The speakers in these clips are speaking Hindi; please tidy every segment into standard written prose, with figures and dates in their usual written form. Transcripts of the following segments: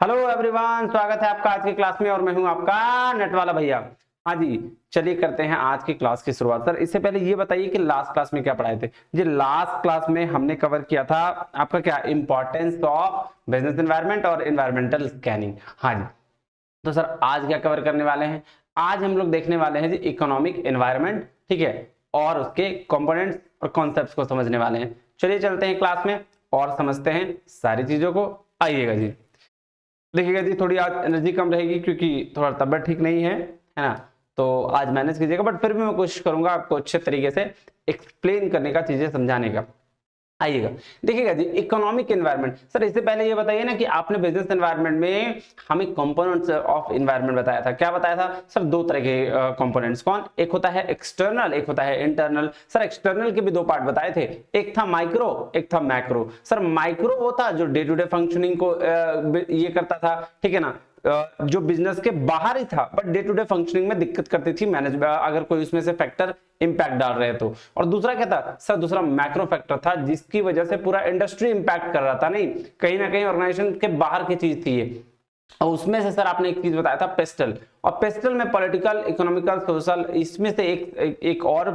हेलो एवरीवन, स्वागत है आपका आज की क्लास में और मैं हूं आपका नेट वाला भैया। हाँ जी, चलिए करते हैं आज की क्लास की शुरुआत। सर इससे पहले ये बताइए कि लास्ट क्लास में क्या पढ़ाए थे। जी लास्ट क्लास में हमने कवर किया था आपका क्या इंपॉर्टेंस ऑफ बिजनेस एनवायरनमेंट और एनवायरमेंटल स्कैनिंग। हाँ जी, तो सर आज क्या कवर करने वाले हैं। आज हम लोग देखने वाले हैं जी इकोनॉमिक एनवायरनमेंट, ठीक है, और उसके कंपोनेंट्स और कॉन्सेप्ट्स को समझने वाले हैं। चलिए चलते हैं क्लास में और समझते हैं सारी चीजों को। आइएगा जी। देखिएगा जी, थोड़ी आज एनर्जी कम रहेगी क्योंकि थोड़ा तबियत ठीक नहीं है ना, तो आज मैनेज कीजिएगा, बट फिर भी मैं कोशिश करूंगा आपको अच्छे तरीके से एक्सप्लेन करने का, चीजें समझाने का। आइएगा, देखिएगा जी इकोनॉमिक एनवायरनमेंट। सर इससे पहले ये बताइए ना कि आपने बिजनेस एनवायरनमेंट में हमें कंपोनेंट्स ऑफ एनवायरनमेंट बताया था। क्या बताया था सर? दो तरह के कंपोनेंट्स। कौन? एक होता है एक्सटर्नल, एक होता है इंटरनल। सर एक्सटर्नल के भी दो पार्ट बताए थे, एक था माइक्रो, एक था मैक्रो। सर माइक्रो वो था जो डे टू डे फंक्शनिंग को ये करता था, ठीक है ना, जो बिजनेस के बाहर ही था but day to day functioning में दिक्कत करती थी मैनेज, अगर कोई उसमें से फैक्टर इंपैक्ट डाल रहे तो। और दूसरा क्या था सर? दूसरा मैक्रो फैक्टर था जिसकी वजह से पूरा इंडस्ट्री इंपैक्ट कर रहा था, नहीं कहीं ना कहीं ऑर्गेनाइजेशन के बाहर की चीज थी ये। और उसमें से सर आपने एक चीज बताया था पेस्टल, और पेस्टल में पॉलिटिकल, इकोनॉमिकल, सोशल, इसमें से एक और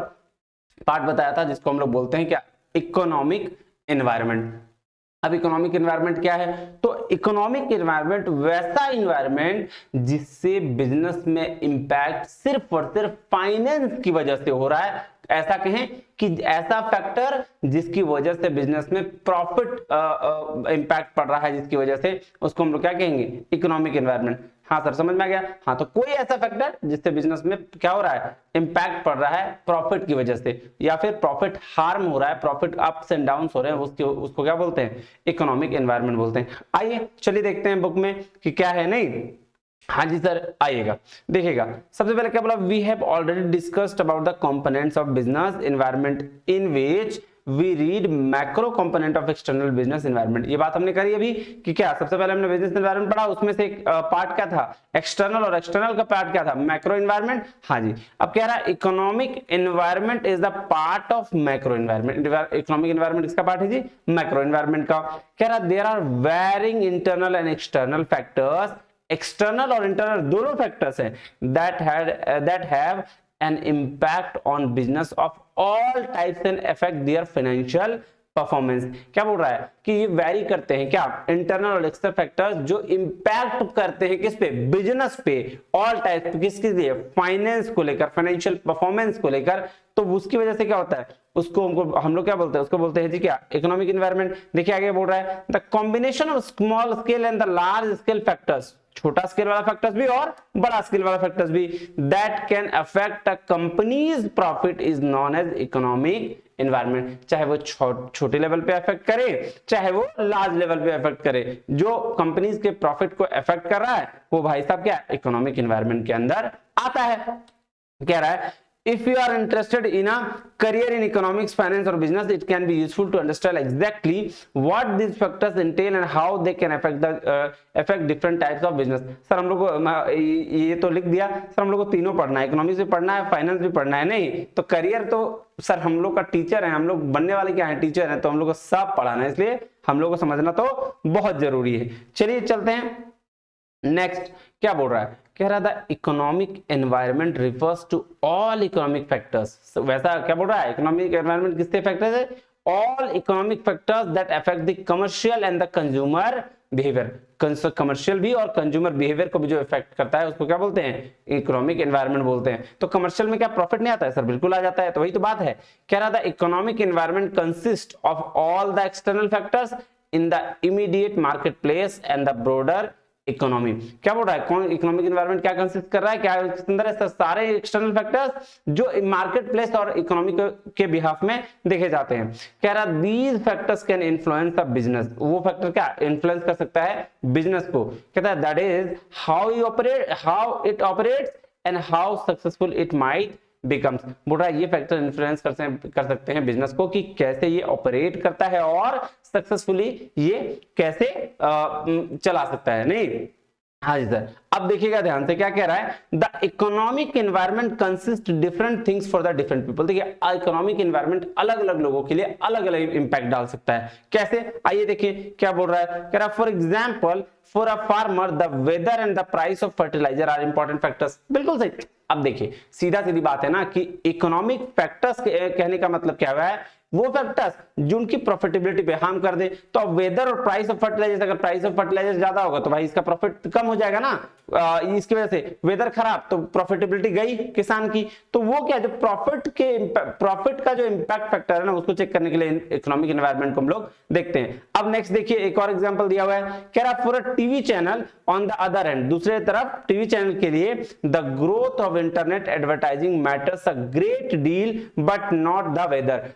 पार्ट बताया था जिसको हम लोग बोलते हैं क्या? Economic environment. अब इकोनॉमिक एनवायरनमेंट क्या है? तो इकोनॉमिक एनवायरनमेंट वैसा एनवायरनमेंट जिससे बिजनेस में इंपैक्ट सिर्फ और सिर्फ फाइनेंस की वजह से हो रहा है। ऐसा कहें कि ऐसा फैक्टर जिसकी वजह से बिजनेस में प्रॉफिट इंपैक्ट पड़ रहा है, जिसकी वजह से उसको हम लोग क्या कहेंगे? Economic environment. हाँ सर समझ में आ गया। हाँ तो कोई ऐसा फैक्टर जिससे बिजनेस में क्या हो रहा है? इंपैक्ट पड़ रहा है प्रॉफिट की वजह से, या फिर प्रॉफिट हार्म हो रहा है, प्रॉफिट अप्स एंड डाउन्स हो रहे हैं, उसको क्या बोलते हैं? इकोनॉमिक एनवायरनमेंट बोलते हैं। आइए चलिए देखते हैं बुक में कि क्या है। नहीं हाँ जी सर, आइएगा देखिएगा। सबसे पहले क्या बोला? We have already discussed about the components of business environment in which we read macro component of external business environment. ये बात हमने करी अभी कि क्या सबसे पहले हमने बिजनेस एनवायरनमेंट पढ़ा, उसमें से एक पार्ट क्या था? एक्सटर्नल, और एक्सटर्नल का पार्ट क्या था? Macro environment. हाँ जी, अब कह रहा है economic environment is the part of macro environment. Economic environment किसका पार्ट है जी? मैक्रो एनवायरनमेंट का। कह रहा there are varying internal and external factors, external और इंटरनल दोनों फैक्टर्स हैं, that have an impact on business of all types and affect their financial performance. क्या बोल रहा है कि ये वैरी करते हैं क्या? इंटरनल और एक्सटर्नल फैक्टर्स जो इंपैक्ट करते हैं किस पे? बिजनेस पे, ऑल टाइप, किसके लिए? फाइनेंस को लेकर, फाइनेंशियल परफॉर्मेंस को लेकर। तो उसकी वजह से क्या होता है? उसको हम लोग क्या बोलते हैं? उसको बोलते हैं जी क्या? Economic environment. देखिए आगे बोल रहा है the combination of small scale and the large scale factors, छोटा स्केल वाला फैक्टर्स भी और बड़ा स्केल वाला फैक्टर्स भी, that can affect a company's profit is known as economic environment. चाहे वो छोटे लेवल पे अफेक्ट करे, चाहे वो लार्ज लेवल पे अफेक्ट करे, जो कंपनीज के प्रॉफिट को अफेक्ट कर रहा है वो भाई साहब क्या? इकोनॉमिक एनवायरनमेंट के अंदर आता है। कह रहा है if you are interested in a career in economics, finance or business, it can be useful to understand exactly what these factors entail and how they can affect different types of business। Sir हम लोग को ये तो लिख दिया सर, हम लोग को तीनों पढ़ना है, इकोनॉमिक्स भी पढ़ना है, फाइनेंस भी पढ़ना है। नहीं तो करियर तो सर हम लोग का टीचर है, हम लोग बनने वाले क्या है? टीचर है, तो हम लोग को सब पढ़ाना है, इसलिए हम लोग को समझना तो बहुत जरूरी है। चलिए चलते हैं नेक्स्ट। क्या बोल रहा है? कह रहा था economic environment refers to all economic factors. वैसा क्या बोल रहा है? इकोनॉमिक एनवायरनमेंट किससे फैक्टर्स है? All economic factors that affect the commercial and the consumer behaviour. Commercial भी और कंज्यूमर बिहेवियर को भी जो इफेक्ट करता है उसको क्या बोलते हैं? इकोनॉमिक एनवायरनमेंट बोलते हैं। तो कमर्शियल में क्या प्रॉफिट नहीं आता है? सर बिल्कुल आ जाता है। तो वही तो बात है। कह रहा था economic environment consist of all the external factors in the immediate market place and the broader economy. क्या बोल रहा है? कौन इकोनॉमिक एनवायरनमेंट क्या कंसिस्ट कर रहा है? क्या इसके अंदर है? सारे एक्सटर्नल फैक्टर्स जो मार्केट प्लेस और इकोनॉमी के बिहाफ में देखे जाते हैं। कह रहा these factors can influence the business. वो फैक्टर क्या इन्फ्लुएंस कर सकता है बिजनेस को? कहता है that is how it operates and how successful it might becomes. बोल रहा है ये फैक्टर इन्फ्लुएंस कर सकते हैं बिजनेस को कि कैसे ये ऑपरेट करता है और सक्सेसफुली ये कैसे चला सकता है। नहीं हाँ जी सर, अब देखिएगा ध्यान से क्या कह रहा है, the economic environment consist different things for the different people. देखिए इकोनॉमिक एनवायरनमेंट अलग अलग लोगों के लिए अलग अलग इंपैक्ट डाल सकता है। कैसे, आइए देखिए क्या बोल रहा है, कह रहा है for example for a farmer the weather and the price of fertiliser are important factors. बिल्कुल सही। अब देखिए सीधा सीधी बात है ना कि इकोनॉमिक फैक्टर्स कहने का मतलब क्या हुआ है, वो फैक्टर्स जो उनकी प्रॉफिटेबिलिटी पे हार्म कर दे। तो वेदर और प्राइस ऑफ फर्टिलाइजर, अगर प्राइस ऑफ फर्टिलाइजर ज्यादा होगा तो भाई इसका प्रॉफिट कम हो जाएगा ना, इसकी वजह से वेदर खराब तो प्रॉफिटेबिलिटी गई किसान की। तो वो क्या, जो प्रॉफिट का जो इंपैक्ट फैक्टर है ना, उसको चेक करने के लिए इकोनॉमिक एनवायरनमेंट को हम लोग देखते हैं। अब नेक्स्ट देखिए एक और एग्जांपल दिया हुआ है, कह रहा for a TV channel on the other end, दूसरे तरफ टीवी चैनल के लिए the growth of internet advertising matters a great deal but not the weather.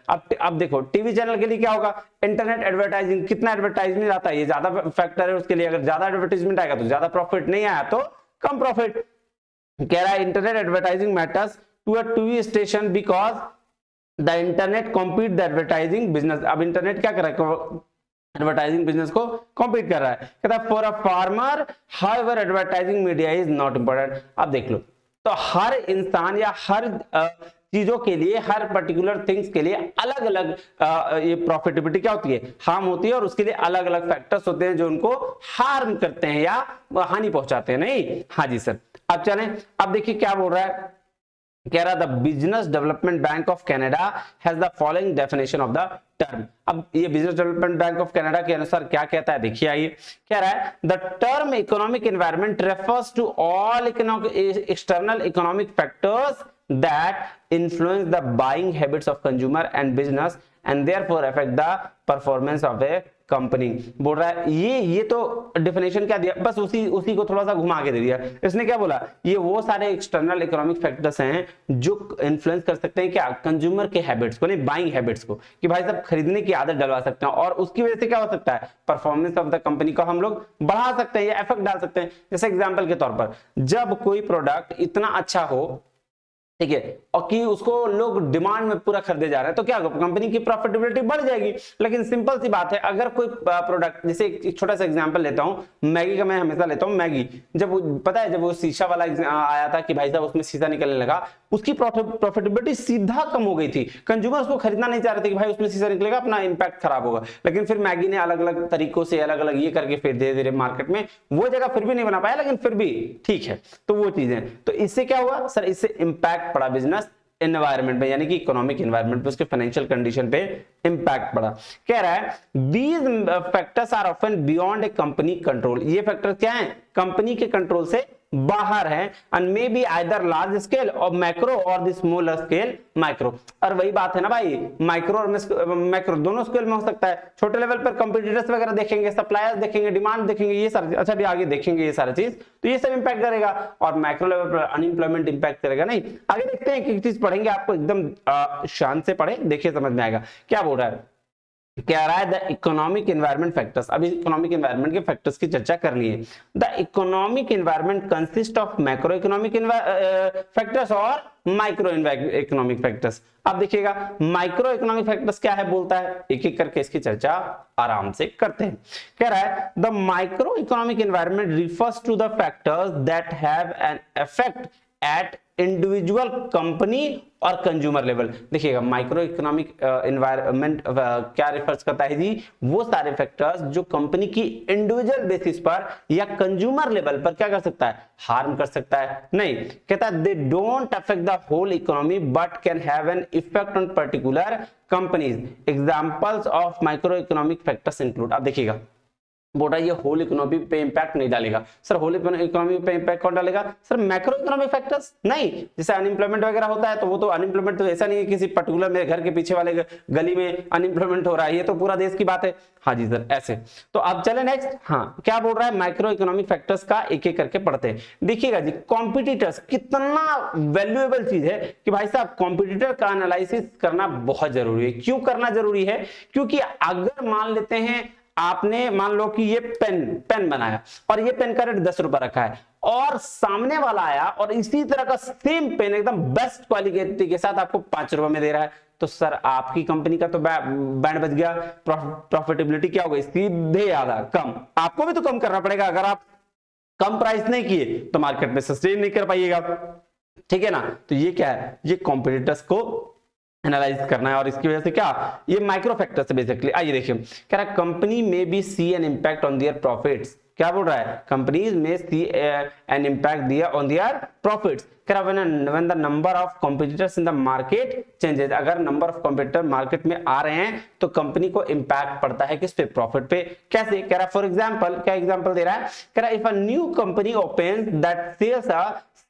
अब देखो टीवी चैनल के लिए क्या होगा, इंटरनेट एडवर्टाइजिंग, कितना एडवर्टाइजमेंट आता है ये ज्यादा फैक्टर है उसके लिए। अगर ज्यादा एडवर्टाइजमेंट आएगा तो ज्यादा प्रॉफिट, नहीं आया तो कम प्रॉफिट। कह रहा है internet advertising matters to a TV station because the internet compete the advertising business. अब इंटरनेट क्या कर रहा है, एडवर्टाइजिंग बिजनेस को कॉम्पीट कर रहा है। कहता है for a farmer however advertising media is not important. अब देख लो, तो हर इंसान या हर चीजों के लिए, हर पर्टिकुलर थिंग्स के लिए अलग अलग ये प्रॉफिटेबिलिटी क्या होती है, हार्म होती है, और उसके लिए अलग अलग फैक्टर्स होते हैं जो उनको हार्म करते हैं या हानि पहुंचाते हैं। नहीं, हाँ जी सर। अब चलें, अब देखिए क्या बोल रहा है, कह रहा the business development bank of Canada has the following definition of the term. अब ये business development bank of Canada के अनुसार क्या कहता है, देखिए आइए। कह रहा है the term economic environment refers to all external economic factors that influence the buying habits of consumer and business and therefore affect the performance of a company. बोल रहा है ये तो डेफिनेशन क्या दिया, बस उसी को थोड़ा सा घुमा के दे दिया। इसने क्या बोला, ये वो सारे एक्सटर्नल इकोनॉमिक फैक्टर्स हैं जो इन्फ्लुएंस कर सकते हैं क्या, कंज्यूमर के हैबिट्स को, नहीं बाइंग हैबिट्स को, कि भाई साहब खरीदने की आदत डलवा सकते हैं, और उसकी वजह से क्या हो सकता है, परफॉर्मेंस ऑफ द कंपनी को हम लोग बढ़ा सकते हैं या इफेक्ट डाल सकते हैं। जैसे एग्जाम्पल के तौर पर, जब कोई प्रोडक्ट इतना अच्छा हो, ठीक है, और कि उसको लोग डिमांड में पूरा खरीदे जा रहे हैं, तो क्या होगा, कंपनी की प्रॉफिटेबिलिटी बढ़ जाएगी। लेकिन सिंपल सी बात है, अगर कोई प्रोडक्ट, जैसे एक छोटा सा एग्जांपल लेता हूं, मैगी का मैं हमेशा लेता हूं। मैगी जब पता है, जब वो शीशा वाला आया था कि भाई साहब उसमें शीशा निकलने लगा, उसकी प्रॉफिटेबिलिटी सीधा कम हो गई थी। कंज्यूमर उसको खरीदना नहीं चाह रहे थे कि भाई उसमें शीशा निकलेगा, अपना इंपैक्ट खराब होगा। लेकिन फिर मैगी ने अलग अलग तरीकों से, अलग अलग ये करके फिर धीरे धीरे मार्केट में वो जगह फिर भी नहीं बना पाया, लेकिन फिर भी ठीक है। तो वो चीजें, तो इससे क्या हुआ सर, इससे इंपैक्ट पड़ा बिजनेस एनवायरनमेंट में, यानी कि इकोनॉमिक एनवायरनमेंट पे, उसके फाइनेंशियल कंडीशन पे इंपैक्ट पड़ा। कह रहा है these factors are often beyond a company control. ये फैक्टर क्या है, कंपनी के कंट्रोल से बाहर है, and may be either large scale और मैक्रो और द स्मॉलर स्केल माइक्रो। और वही बात है ना भाई, माइक्रो और मैक्रो दोनों स्केल में हो सकता है। छोटे लेवल पर कंपटीटर्स वगैरह देखेंगे, सप्लायर्स देखेंगे, डिमांड देखेंगे, ये सारे, अच्छा भी आगे देखेंगे ये सारी चीज, तो ये सब इंपैक्ट करेगा। और मैक्रो लेवल पर अनएम्प्लॉयमेंट इंपैक्ट करेगा। नहीं, आगे देखते हैं कि चीज पढ़ेंगे, आपको एकदम शान से पढ़े, देखिए समझ में आएगा क्या बोल रहा है। कह रहा है द इकोनॉमिक एनवायरनमेंट फैक्टर्स। अभी इकोनॉमिक एनवायरनमेंट के फैक्टर्स की चर्चा करनी है। The economic environment consist of macro economic factors और माइक्रो इकोनॉमिक फैक्टर्स। अब देखिएगा माइक्रो इकोनॉमिक फैक्टर्स क्या है, बोलता है, एक एक करके इसकी चर्चा आराम से करते हैं। कह रहा है the micro economic environment refers to the factors that have an effect at individual company और कंज्यूमर लेवल। देखिएगा माइक्रो इकोनॉमिक एनवायरनमेंट क्या रिफर्स करता है जी, वो सारे फैक्टर्स जो कंपनी की इंडिविजुअल बेसिस पर या कंज्यूमर लेवल पर क्या कर सकता है, हार्म कर सकता है। नहीं, कहता है they don't affect the whole economy but can have an effect on particular companies. Examples of micro economic factors include. अब देखिएगा बोला ये होल इकोनॉमी पे इंपैक्ट नहीं डालेगा। सर होल इकोनॉमी पे इंपैक्ट कौन डालेगा, सर मैक्रो इकोनॉमिक फैक्टर्स। नहीं, जैसे अनएम्प्लॉयमेंट वगैरह होता है तो वो तो अनएम्प्लॉयमेंट तो ऐसा नहीं है किसी पर्टिकुलर मेरे घर के पीछे वाले गली में अनएम्प्लॉयमेंट हो रहा है, ये तो पूरा देश की बात है। हाँ जी सर, ऐसे। तो अब चले नेक्स्ट। हाँ, क्या बोल रहा है, माइक्रो इकोनॉमिक फैक्टर्स का एक एक करके पढ़ते हैं। देखिएगा जी कॉम्पिटिटर्स कितना वैल्यूएबल चीज है कि भाई साहब कॉम्पिटिटर का एनालिसिस करना बहुत जरूरी है। क्यों करना जरूरी है, क्योंकि अगर मान लेते हैं आपने, मान लो कि ये पेन बनाया और ये पेन का रेट 10 रुपए रखा है, और सामने वाला आया और इसी तरह का सेम पेन एकदम बेस्ट क्वालिटी के साथ आपको 5 रुपए में दे रहा है, तो सर आपकी कंपनी का तो बैंड बच गया। प्रॉफिटेबिलिटी क्या हो गई, सीधे आधा कम। आपको भी तो कम करना पड़ेगा। अगर आप कम प्राइस नहीं किए तो मार्केट में सस्टेन नहीं कर पाइएगा, ठीक है ना। तो ये क्या है, ये कॉम्पिटिटर्स को एनालाइज करना है, और इसकी वजह से क्या, ये माइक्रो फैक्टर से बेसिकली। आइए देखिए, कह रहा है company may be see an impact on their profits. क्या बोल रहा है, companies may see an impact दिया ऑन देयर प्रॉफिट्स। कह रहा when the number of competitors in the market changes, अगर नंबर ऑफ कॉम्पिटिटर मार्केट में आ रहे हैं तो कंपनी को इंपैक्ट पड़ता है किस पे, प्रॉफिट पे। कैसे, कह रहा फॉर एग्जांपल, क्या एग्जांपल दे रहा है, कह रहा if a new company opens that sells a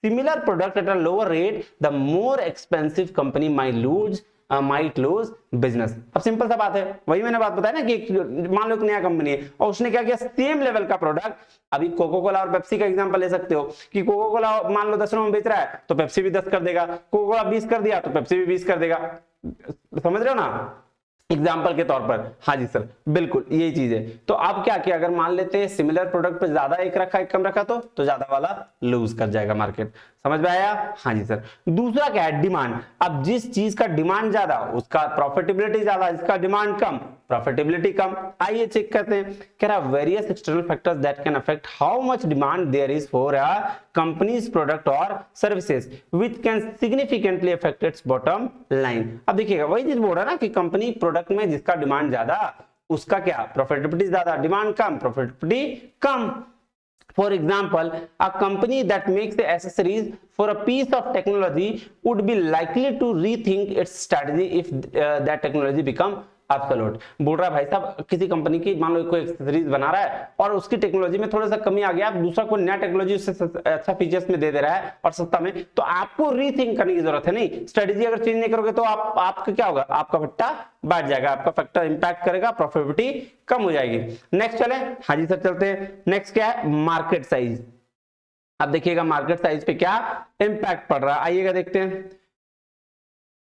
similar product at a lower rate, the more expensive company might lose business। अब सिंपल सा बात है, वही मैंने बात बताया ना कि मान लो एक नया कंपनी है और उसने क्या किया, सेम लेवल का प्रोडक्ट, अभी कोको कोला और पेप्सी का एग्जांपल ले सकते हो कि कोको कोला मान लो 10 रुपए में बेच रहा है तो पेप्सी भी 10 कर देगा, कोको कोला 20 कर दिया तो पेप्सी भी 20 कर देगा। समझ रहे हो ना, एग्जाम्पल के तौर पर। हाँ जी सर, बिल्कुल यही चीज है। तो अब क्या किया, अगर मान लेते हैं सिमिलर प्रोडक्ट पे ज्यादा एक रखा एक कम रखा तो ज्यादा वाला लूज कर जाएगा मार्केट। समझ में आया। हाँ जी सर। दूसरा क्या है, डिमांड। अब जिस चीज का डिमांड ज्यादा उसका प्रॉफिटेबिलिटी ज्यादा, जिसका डिमांड कम प्रॉफिटेबिलिटी कम। आइए चेक करते हैं, कह रहा various external factors that can affect how much demand there is for a company's product और services which can significantly affect its bottom line. अब देखिएगा वही चीज बोल रहा है ना कि कंपनी प्रोडक्ट में जिसका डिमांड ज्यादा उसका क्या प्रॉफिटेबिलिटी ज्यादा, demand come profitability come. For example, a company that makes the accessories for a piece of technology would be likely to rethink its strategy if that technology become absolute. बोल रहा है भाई साहब किसी कंपनी की मान लो कोई एक्सेसरीज बना रहा है और उसकी टेक्नोलॉजी में थोड़ा सा कमी आ गया, दूसरा कोई नया टेक्नोलॉजी उससे अच्छा फीचर्स में दे रहा है और सस्ता में, तो आपको रीथिंक करने की जरूरत है। नहीं, स्ट्रेटेजी अगर चेंज नहीं करोगे तो आपका क्या होगा, आपका फट्टा बैठ जाएगा, आपका फैक्टर इंपैक्ट करेगा, प्रॉफिटेबिलिटी कम हो जाएगी। नेक्स्ट चले, हाँ जी सर चलते हैं। नेक्स्ट क्या है, मार्केट साइज। अब देखिएगा मार्केट साइज पे क्या इंपैक्ट पड़ रहा है, आइएगा देखते हैं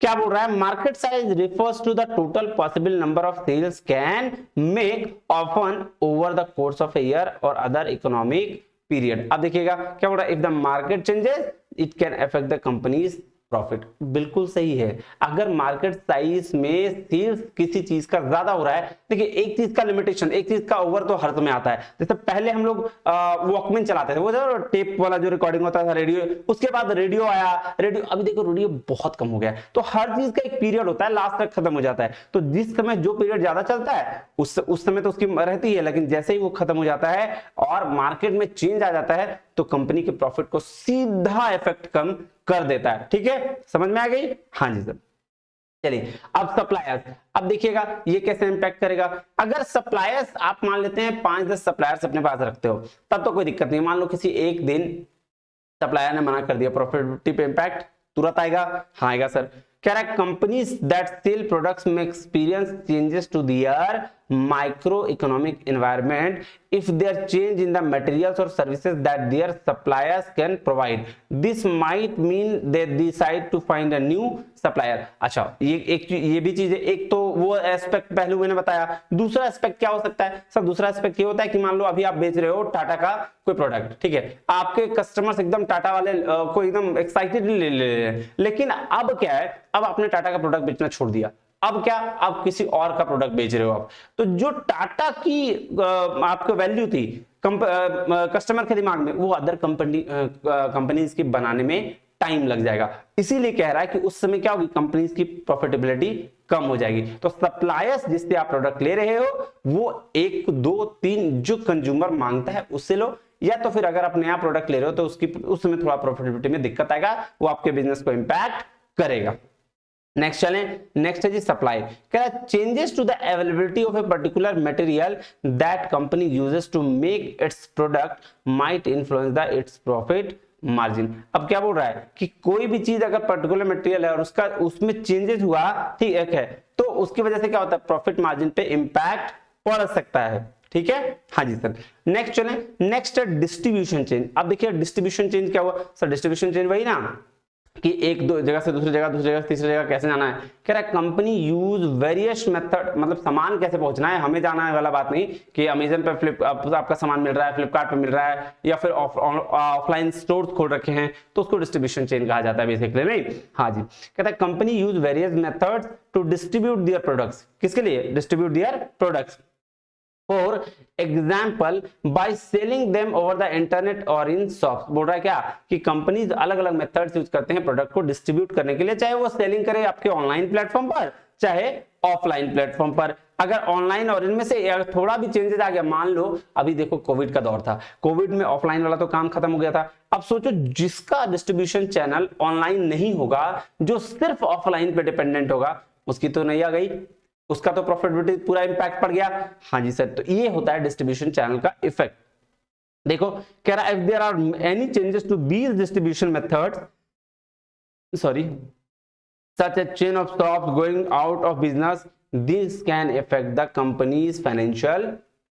क्या बोल रहा है। Market size refers to the total possible number of sales can make often over the course of a year और अदर इकोनॉमिक पीरियड। अब देखिएगा क्या बोल रहा है, if the market changes it can affect the company's profit. बिल्कुल सही है, अगर मार्केट साइज में सेल्स किसी चीज का ज्यादा हो रहा है, देखिए एक चीज का लिमिटेशन, एक चीज का ओवर तो हर समय आता है। जैसे पहले हम लोग वॉकमैन चलाते थे, वो जो टेप वाला जो रिकॉर्डिंग होता था, रेडियो, उसके बाद रेडियो आया, रेडियो अभी देखो रेडियो बहुत कम हो गया। तो हर चीज का एक पीरियड होता है, लास्ट तक खत्म हो जाता है। तो जिस समय जो पीरियड ज्यादा चलता है उस समय तो उसकी रहती है, लेकिन जैसे ही वो खत्म हो जाता है और मार्केट में चेंज आ जाता है तो कंपनी के प्रॉफिट को सीधा इफेक्ट कम कर देता है। ठीक है, समझ में आ गई। हाँ जी सर। चलिए अब सप्लायर्स, अब देखिएगा ये कैसे इंपैक्ट करेगा। अगर सप्लायर्स आप मान लेते हैं 5-10 सप्लायर्स अपने पास रखते हो तब तो कोई दिक्कत नहीं। मान लो किसी एक दिन सप्लायर ने मना कर दिया, प्रॉफिटेबिलिटी पे इंपैक्ट तुरंत आएगा। हाँ आएगा सर। कह रहा है companies that sell products may experience changes to their micro economic environment if there change in the materials or services that their suppliers can provide, this might mean they decide to find a new supplier। अच्छा ये भी चीज है, एक तो वो एस्पेक्ट पहलू मैंने बताया। दूसरा एस्पेक्ट क्या हो सकता है सर, दूसरा एस्पेक्ट ये होता है कि मान लो अभी आप बेच रहे हो टाटा का कोई प्रोडक्ट, ठीक है, आपके कस्टमर्स एकदम टाटा वाले को एकदम एक्साइटेडली ले रहे हैं, लेकिन अब क्या है, अब आपने टाटा का प्रोडक्ट बेचना छोड़ दिया, अब क्या, अब किसी और का प्रोडक्ट बेच रहे हो आप। तो जो टाटा की आपको वैल्यू थी कस्टमर के दिमाग में, वो अदर कंपनीज की बनाने में टाइम लग जाएगा। इसीलिए कह रहा है कि उस समय क्या होगी, कंपनीज की प्रॉफिटेबिलिटी कम हो जाएगी। तो सप्लायर्स जिससे आप प्रोडक्ट ले रहे हो वो 1, 2, 3 जो कंज्यूमर मांगता है उससे लो, या तो फिर अगर आप नया प्रोडक्ट ले रहे हो तो उस समय थोड़ा प्रॉफिटेबिलिटी में दिक्कत आएगा, वो आपके बिजनेस को इंपैक्ट करेगा। नेक्स्ट चलें, नेक्स्ट है जी सप्लाई। कह रहा है changes to the availability of a particular material that company uses to make its product might influence the its profit margin. अब क्या बोल रहा है कि कोई भी चीज अगर पर्टिकुलर मटेरियल है और उसमें चेंजेस हुआ, ठीक है, तो उसकी वजह से क्या होता है, प्रॉफिट मार्जिन पे इंपैक्ट पड़ सकता है। ठीक है, हाँ जी सर। नेक्स्ट चलें, नेक्स्ट है डिस्ट्रीब्यूशन चेंज। अब देखिए डिस्ट्रीब्यूशन चेंज क्या हुआ सर, डिस्ट्रीब्यूशन चेंज वही ना कि एक दो जगह से दूसरी जगह तीसरी जगह कैसे जाना है। कह रहा है कंपनी यूज वेरियस मेथड, मतलब सामान कैसे पहुंचना है, हमें जाना है वाला बात नहीं कि अमेजन पे आपका सामान मिल रहा है, फ्लिपकार्ट पे मिल रहा है, या फिर ऑफलाइन स्टोर्स खोल रखे हैं, तो उसको डिस्ट्रीब्यूशन चेन कहा जाता है बेसिकली। नहीं, हाँ जी। कहता है company use various methods to distribute their products, किसके लिए, distribute their products for example by selling them over the internet और इन शॉप्स। बोल रहा है क्या कि कंपनीज अलग अलग मेथड्स यूज करते हैं प्रोडक्ट को डिस्ट्रीब्यूट करने के लिए, चाहे वो सेलिंग करे आपके ऑनलाइन प्लेटफॉर्म पर चाहे ऑफलाइन प्लेटफॉर्म पर। अगर ऑनलाइन और इनमें से थोड़ा भी चेंजेस आ गया, मान लो अभी देखो कोविड का दौर था, कोविड में ऑफलाइन वाला तो काम खत्म हो गया था, अब सोचो जिसका डिस्ट्रीब्यूशन चैनल ऑनलाइन नहीं होगा, जो सिर्फ ऑफलाइन पे डिपेंडेंट होगा, उसकी तो नहीं आ गई, उसका तो प्रॉफिटेबिलिटी पूरा इंपैक्ट पड़ गया। हाँ जी सर, तो ये होता है डिस्ट्रीब्यूशन चैनल का इफेक्ट। देखो कह रहा है if there are any changes to these distribution methods, sorry such a chain of shops going out of business, this can affect the company's financial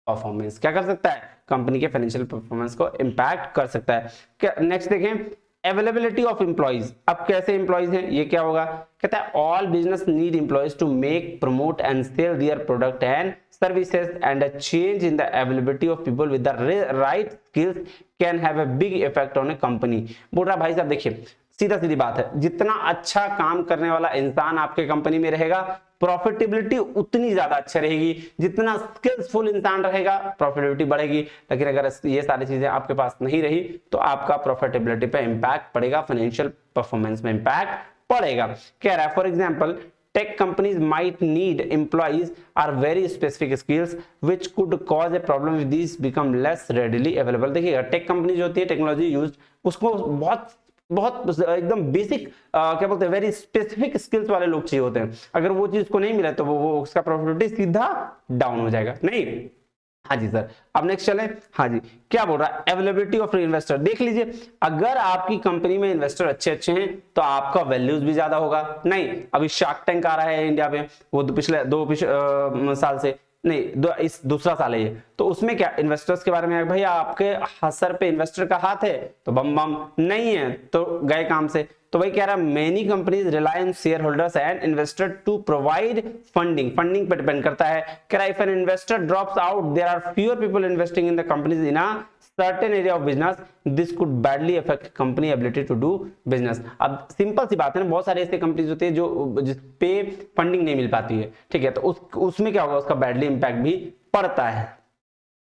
performance। क्या कर सकता है, कंपनी के फाइनेंशियल परफॉर्मेंस को इंपैक्ट कर सकता है। नेक्स्ट देखें अवेलेबिलिटी ऑफ एम्प्लॉइज। अब कैसे एम्प्लॉइज हैं, ये क्या होगा, कहता है all business need employees to make promote and sell their product and services and a change in the availability of people with the right skills can have a big effect on a company. बोल रहा भाई साहब देखिए सीधा सीधी बात है, जितना अच्छा काम करने वाला इंसान आपके कंपनी में रहेगा प्रॉफिटेबिलिटी उतनी ज्यादा अच्छी रहेगी, जितना स्किल्सफुल इंसान रहेगा प्रॉफिटेबिलिटी बढ़ेगी। लेकिन अगर ये सारी चीजें आपके पास नहीं रही तो आपका प्रॉफिटेबिलिटी पे इंपैक्ट पड़ेगा, फाइनेंशियल परफॉर्मेंस में इंपैक्ट पड़ेगा। कह रहा है for example tech companies might need employees are very specific skills which could cause a problem if these become less readily available। देखिएगा टेक कंपनी जो होती है टेक्नोलॉजी यूज उसको बहुत बहुत एकदम बेसिक क्या बोलते हैं वेरी स्पेसिफिक स्किल्स वाले लोग चाहिए होते हैं, अगर वो चीज को नहीं मिला तो वो उसका प्रॉफिटेबिलिटी सीधा डाउन हो जाएगा। नहीं हाँ जी सर, अब नेक्स्ट चले। हाँ जी क्या बोल रहा है अवेलेबिलिटी ऑफ इन्वेस्टर। देख लीजिए अगर आपकी कंपनी में इन्वेस्टर अच्छे अच्छे हैं तो आपका वैल्यूज भी ज्यादा होगा। नहीं अभी शार्क टैंक आ रहा है इंडिया में, वो पिछले दो साल से नहीं इस दूसरा साल है ये, तो उसमें क्या इन्वेस्टर्स के बारे में भाई आपके हसर पे इन्वेस्टर का हाथ है तो बम बम, नहीं है तो गए काम से। तो वही कह रहा है many companies rely on share holders and investor to provide funding, funding पे डिपेंड करता है। कह रहा है if an investor drops out there are fewer people investing in the companies in a certain area of business, this could badly affect company ability to do business। अब सिंपल सी बात है ना, बहुत सारे ऐसे कंपनीज होते हैं जो जिस पे फंडिंग नहीं मिल पाती है, ठीक है, तो उसमें क्या होगा, उसका बैडली इंपैक्ट भी पड़ता है।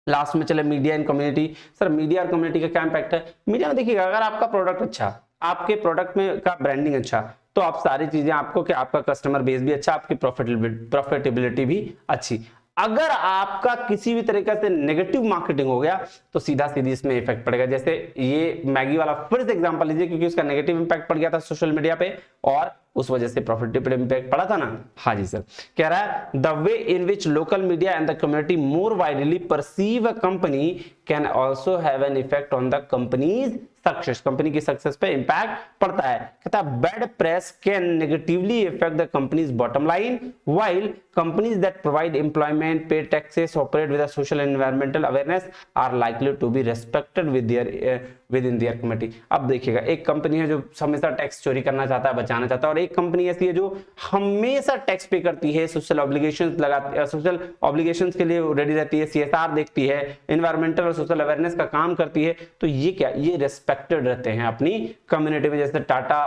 लास्ट में चले media and community. Sir media और कम्युनिटी का क्या इंपैक्ट है, मीडिया में देखिएगा अगर आपका प्रोडक्ट अच्छा, आपके प्रोडक्ट में का ब्रांडिंग अच्छा, तो आप सारी चीजें आपको कि आपका कस्टमर बेस भी अच्छा, आपकी प्रॉफिटेबिलिटी भी अच्छी। अगर आपका किसी भी तरीके से नेगेटिव मार्केटिंग हो गया तो सीधा सीधी इसमें इफेक्ट पड़ेगा। जैसे ये मैगी वाला फिर से एग्जांपल लीजिए, क्योंकि उसका नेगेटिव इंपैक्ट पड़ गया था सोशल मीडिया पे और उस वजह से प्रॉफिटेबिलिटी इंपैक्ट पड़ा था ना। हाँ जी सर, कह रहा है the way in which local media and the community more widely perceive a company can also have an effect on the company's success, company की सक्सेस पे इंपैक्ट पड़ता है। कहता है bad press can negatively effect the company's bottom line while companies that provide employment, pay taxes, operate with social and environmental awareness are likely to be respected within their community. अब देखिएगा एक कंपनी है जो हमेशा टैक्स चोरी करना चाहता है, बचाना चाहता है, और एक कंपनी ऐसी है जो हमेशा टैक्स पे करती है, सोशल ऑब्लिगेशंस लगाती है, सोशल ऑब्लिगेशंस के लिए रेडी रहती है, सीएसआर देखती है, एनवायरमेंटल और सोशल अवेयरनेस का काम करती है, तो ये क्या, ये रेस्पेक्टेड रहते हैं अपनी कम्युनिटी में। जैसे टाटा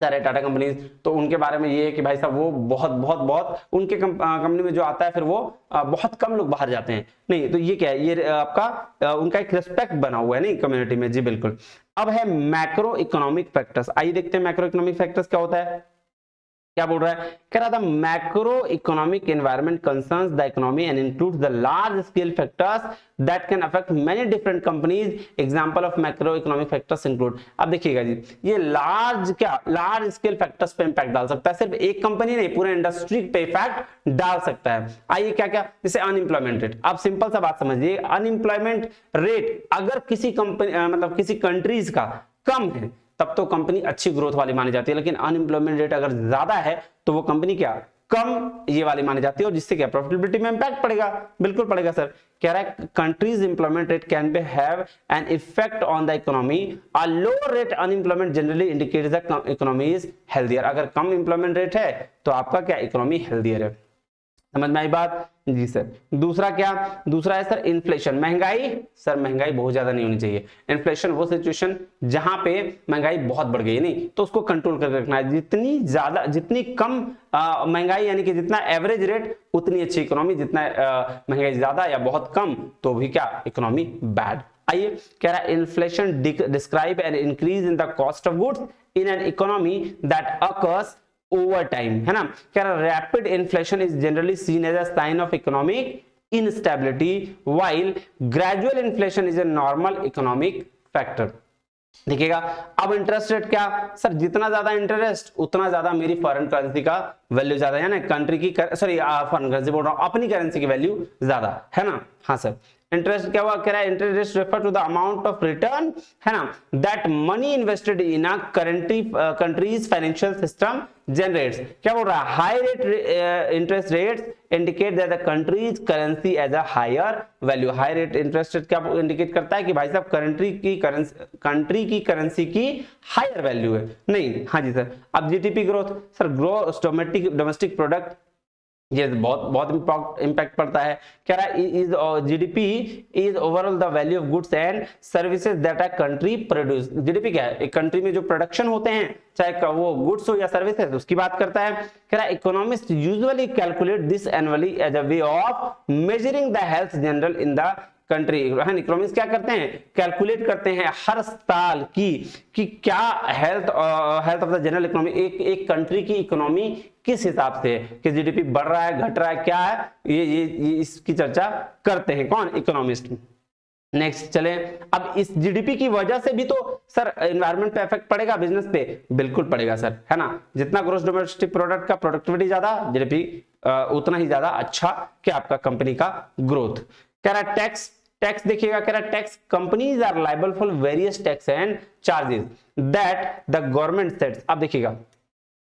सारे टाटा कंपनीज, तो उनके बारे में ये है कि भाई साहब वो बहुत बहुत बहुत उनके कंपनी में जो आता है फिर वो बहुत कम लोग बाहर जाते हैं। नहीं तो ये क्या है, ये आपका उनका एक रिस्पेक्ट बना हुआ है नहीं कम्युनिटी में। जी बिल्कुल। अब है मैक्रो इकोनॉमिक फैक्टर्स। आइए देखते हैं मैक्रो इकोनॉमिक फैक्टर्स क्या होता है। क्या बोल रहा है, कह रहा था macro economic environment concerns the economy and includes the large scale factors that can affect many different companies. Example of macro economic factors include. अब देखिएगा जी, ये लार्ज स्केल फैक्टर्स पे इंपैक्ट डाल सकता है, सिर्फ एक कंपनी नहीं पूरे इंडस्ट्री पे इफेक्ट डाल सकता है। आइए क्या क्या, जैसे अनएम्प्लॉयमेंट रेट। आप सिंपल सा बात समझिए, अनएम्प्लॉयमेंट रेट अगर किसी कंपनी मतलब किसी कंट्रीज का कम है तब तो कंपनी अच्छी ग्रोथ वाली मानी जाती है, लेकिन अनएम्प्लॉयमेंट रेट अगर ज्यादा है तो वो कंपनी क्या कम ये वाली मानी जाती है, और जिससे क्या प्रॉफिटेबिलिटी में इंपैक्ट पड़ेगा। बिल्कुल पड़ेगा सर। कह रहा है countries employment rate can be have an effect on the economy, a lower rate unemployment generally indicates the economy is healthier. अगर कम एम्प्लॉयमेंट रेट है तो आपका क्या इकोनॉमी हेल्दियर है। समझ में आई बात जी सर। दूसरा क्या, दूसरा है सर इन्फ्लेशन, महंगाई। सर महंगाई बहुत ज्यादा नहीं होनी चाहिए। इन्फ्लेशन वो सिचुएशन जहां पे महंगाई बहुत बढ़ गई, नहीं तो उसको कंट्रोल करके रखना है। जितनी ज्यादा, जितनी कम महंगाई यानी कि जितना एवरेज रेट उतनी अच्छी इकोनॉमी, जितना महंगाई ज्यादा या बहुत कम तो भी क्या, इकोनॉमी बैड। आइए कह रहा है inflation describe an increase in the cost of goods in an economy that occurs over time, है ना। कह रहा rapid inflation is generally seen as a sign of economic instability while gradual inflation is a normal economic factor. देखिएगा अब इंटरेस्ट रेट क्या, सर जितना ज्यादा इंटरेस्ट उतना ज्यादा मेरी फॉरेन करेंसी का वैल्यू ज्यादा, है ना, कंट्री की सॉरी फॉरेन करेंसी बोल रहा हूं, अपनी करेंसी की वैल्यू ज्यादा, है ना। हाँ सर इंटरेस्ट क्या हुआ, कह रहा है interest refer to the amount of return, है ना, that money invested in a country's financial system generates. क्या बोल रहा है, high rate interest rates indicate that the country's currency as a higher value. High rate interest rate क्या इंडिकेट करता है कि भाई साहब कंट्री की करेंसी की हायर वैल्यू है, नहीं। हाँ जी सर। अब GDP growth, sir growth domestic product, ये बहुत इंपैक्ट पड़ता है। कह रहा है is GDP is overall the value of goods and services that a country produce. GDP क्या है, एक कंट्री में जो प्रोडक्शन होते हैं चाहे वो गुड्स हो या सर्विसेज, उसकी बात करता है। कह रहा है economist usually calculate this annually as a way of measuring the health general in the country. Economist क्या करते हैं, कैलकुलेट करते हैं हर साल कि क्या health of the general economy, एक कंट्री की इकोनॉमी किस हिसाब से, कि जीडीपी बढ़ रहा है घट रहा है क्या है, ये इसकी चर्चा करते हैं कौन, इकोनॉमिस्ट। नेक्स्ट चले, अब इस जीडीपी की वजह से भी तो सर एनवायरनमेंट पे इफेक्ट पड़ेगा, बिजनेस पे बिल्कुल पड़ेगा सर, है ना। जितना ग्रोस डोमेस्टिक प्रोडक्ट का प्रोडक्टिविटी ज्यादा, जीडीपी उतना ही ज्यादा अच्छा क्या आपका कंपनी का ग्रोथ। कह रहा है टैक्स देखिएगा, कह रहा है tax companies are liable for various tax and charges that the government sets. अब देखिएगा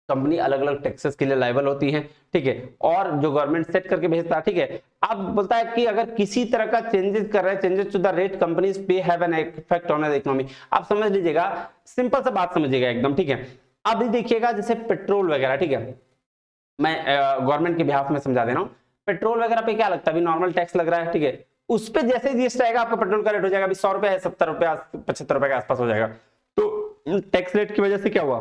कंपनी अलग अलग टैक्सेस के लिए लायबल होती है, ठीक है, और जो गवर्नमेंट सेट करके भेजता है, ठीक है। अब बोलता है कि अगर किसी तरह का चेंजेस कर रहे हैं, changes to the rate companies pay have an effect on the economy. आप समझ लीजिएगा, सिंपल सा बात समझिएगा एकदम, ठीक है। अब देखिएगा जैसे पेट्रोल वगैरह, ठीक है, मैं गवर्नमेंट के बिहाफ में समझा दे रहा हूं। पेट्रोल वगैरह पे क्या लगता है, अभी नॉर्मल टैक्स लग रहा है, ठीक है। उस पे जैसे जीएसटी आएगा आपका पेट्रोल का रेट हो जाएगा, अभी 100 रुपए है, 70 रुपए 75 रुपए के आसपास हो जाएगा। तो टैक्स रेट की वजह से क्या हुआ,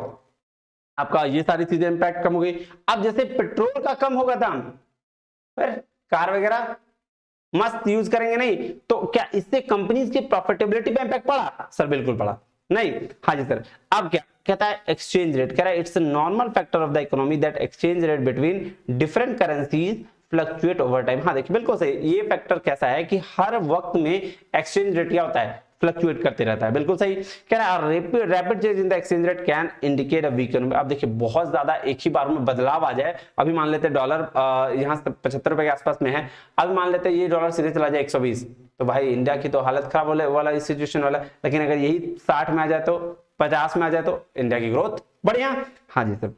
आपका ये सारी चीजें इंपैक्ट कम हो गई। अब जैसे पेट्रोल का कम होगा दाम, फिर कार वगैरह मस्त यूज करेंगे, नहीं तो क्या इससे कंपनीज की प्रॉफिटेबिलिटी पे इंपैक्ट पड़ा, सर बिल्कुल पड़ा, नहीं। हाँ जी सर। अब क्या कहता है, एक्सचेंज रेट, कह रहा है it's a normal factor of the economy that exchange rate between different currencies fluctuate over time. हाँ देखिए बिल्कुल सही, ये फैक्टर कैसा है कि हर वक्त में एक्सचेंज रेट क्या होता है, फ्लक्चुएट करते रहता है, बिल्कुल सही। कह रहा है rapid change in the exchange rate can indicate a weak economy. अब देखिए बहुत ज्यादा एक ही बार में बदलाव आ जाए, अभी मान लेते हैं डॉलर यहाँ 75 रुपए के आसपास में है, अब मान लेते हैं ये डॉलर सीधे चला जाए 120, तो भाई इंडिया की तो हालत खराब होने वाला इस सिचुएशन वाला। लेकिन अगर यही 60 में आ जाए तो 50 में आ जाए तो इंडिया की ग्रोथ बढ़िया। हाँ जी सर।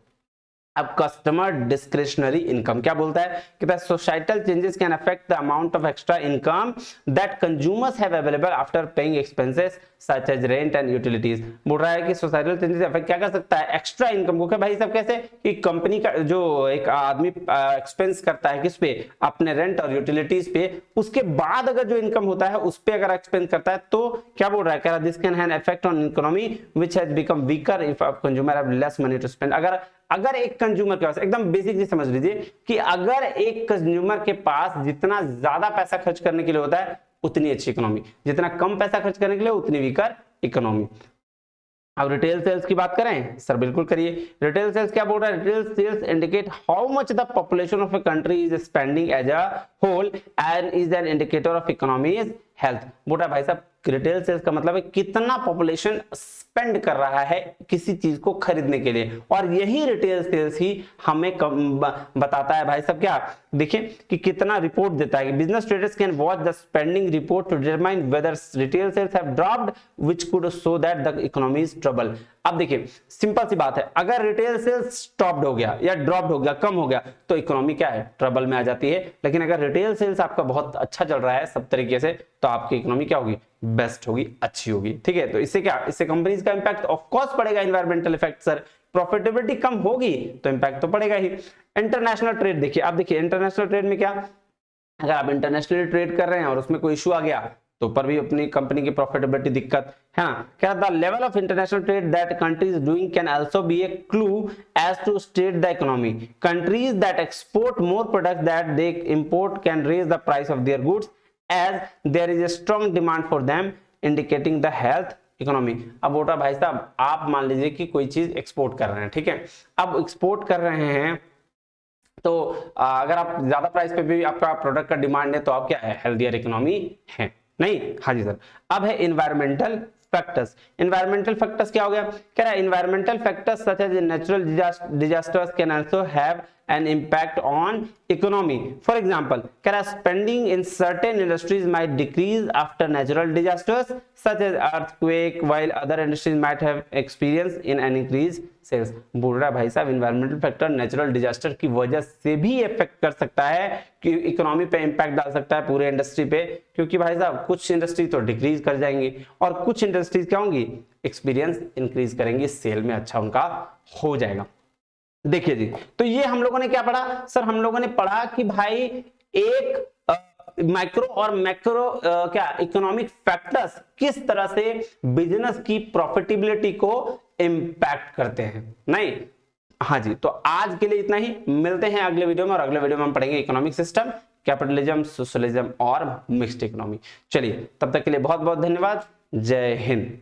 अब कस्टमर डिस्क्रिशनरी इनकम क्या बोलता है कि societal changes can affect the amount of extra income that consumers have available after paying expenses such as rent and utilities. बोल रहा है कि सोसाइटल चेंजेस अफेक्ट क्या कर सकता है, एक्स्ट्रा इनकम को। क्या भाई सब कैसे, कि कंपनी का जो एक आदमी एक्सपेंस करता है किस पे, अपने रेंट और यूटिलिटीज पे, उसके बाद अगर जो इनकम होता है उस पे अगर एक्सपेंस करता है तो क्या बोल रहा है, कह रहा है this can have effect on economy which has become weaker if consumer have less money to spend. अगर एक कंज्यूमर के पास, एकदम बेसिक चीज समझ लीजिए कि अगर एक कंज्यूमर के पास जितना ज्यादा पैसा खर्च करने के लिए होता है उतनी अच्छी इकोनॉमी, जितना कम पैसा खर्च करने के लिए उतनी वीकर इकोनॉमी। अब रिटेल सेल्स की बात करें, सर बिल्कुल करिए। रिटेल सेल्स क्या बोल रहा है, retail sales indicate how much the population of a country is spending as a whole and is an indicator of economy's health. बोल रहा है भाई साहब रिटेल सेल्स का मतलब है कितना पॉपुलेशन स्पेंड कर रहा है किसी चीज को खरीदने के लिए, और यही रिटेल सेल्स ही हमें बताता है भाई साहब क्या, देखिए कि कितना रिपोर्ट देता है। Business traders can watch the spending report to determine whether retail sales have dropped which could show that the economy is trouble. अब देखिए सिंपल सी बात है, अगर रिटेल सेल्स स्टॉप्ड हो गया या ड्रॉप्ड हो गया, कम हो गया, तो इकोनॉमी क्या है, ट्रबल में आ जाती है। लेकिन अगर रिटेल सेल्स आपका बहुत अच्छा चल रहा है सब तरीके से, तो आपकी इकोनॉमी क्या होगी, बेस्ट होगी, अच्छी होगी, ठीक है। तो इससे क्या, इससे कंपनीज का इंपैक्ट ऑफ कोर्स पड़ेगा, एनवायरमेंटल इफेक्ट सर, प्रॉफिटेबिलिटी कम होगी तो इंपैक्ट तो पड़ेगा ही। इंटरनेशनल ट्रेड देखिए, अब देखिए इंटरनेशनल ट्रेड में क्या, अगर आप इंटरनेशनली ट्रेड कर रहे हैं और उसमें कोई इशू आ गया तो ऊपर भी अपनी कंपनी की प्रॉफिटेबिलिटी दिक्कत है ना। क्या the level of international trade that countries doing can also be a clue as to state the economy. Countries that export more products that they import can raise the price of their goods as there is a strong demand for them, indicating the health economy. अब बोल रहा भाई साहब, आप मान लीजिए कि कोई चीज एक्सपोर्ट कर रहे हैं, ठीक है, अब एक्सपोर्ट कर रहे हैं तो अगर आप ज्यादा प्राइस पे भी आपका प्रोडक्ट का डिमांड है तो आप क्या है, हेल्दियर इकोनॉमी है नहीं। हाँ जी सर। अब है इन्वायरमेंटल फैक्टर्स। इन्वायरमेंटल फैक्टर्स क्या हो गया, कह रहा है environmental factors such as natural disasters can also have an impact on economy. For example, spending in certain industries might decrease after natural disasters such as earthquake, while other industries might have experienced in an increased sales. बोल रहा है भाई साहब इन्वायरमेंटल फैक्टर नेचुरल डिजास्टर की वजह से भी इफेक्ट कर सकता है कि इकोनॉमी पे इंपैक्ट डाल सकता है पूरे इंडस्ट्री पे, क्योंकि भाई साहब कुछ इंडस्ट्री तो डिक्रीज कर जाएंगी और कुछ इंडस्ट्रीज क्या होंगी, एक्सपीरियंस इंक्रीज करेंगी, सेल में अच्छा उनका हो जाएगा। देखिए जी, तो ये हम लोगों ने क्या पढ़ा सर, हम लोगों ने पढ़ा कि भाई एक माइक्रो और मैक्रो क्या इकोनॉमिक फैक्टर्स किस तरह से बिजनेस की प्रॉफिटेबिलिटी को इंपैक्ट करते हैं नहीं। हाँ जी, तो आज के लिए इतना ही, मिलते हैं अगले वीडियो में और अगले वीडियो में हम पढ़ेंगे इकोनॉमिक सिस्टम, कैपिटलिज्म, सोशलिज्म और मिक्स्ड इकोनॉमी। चलिए तब तक के लिए बहुत बहुत धन्यवाद, जय हिंद।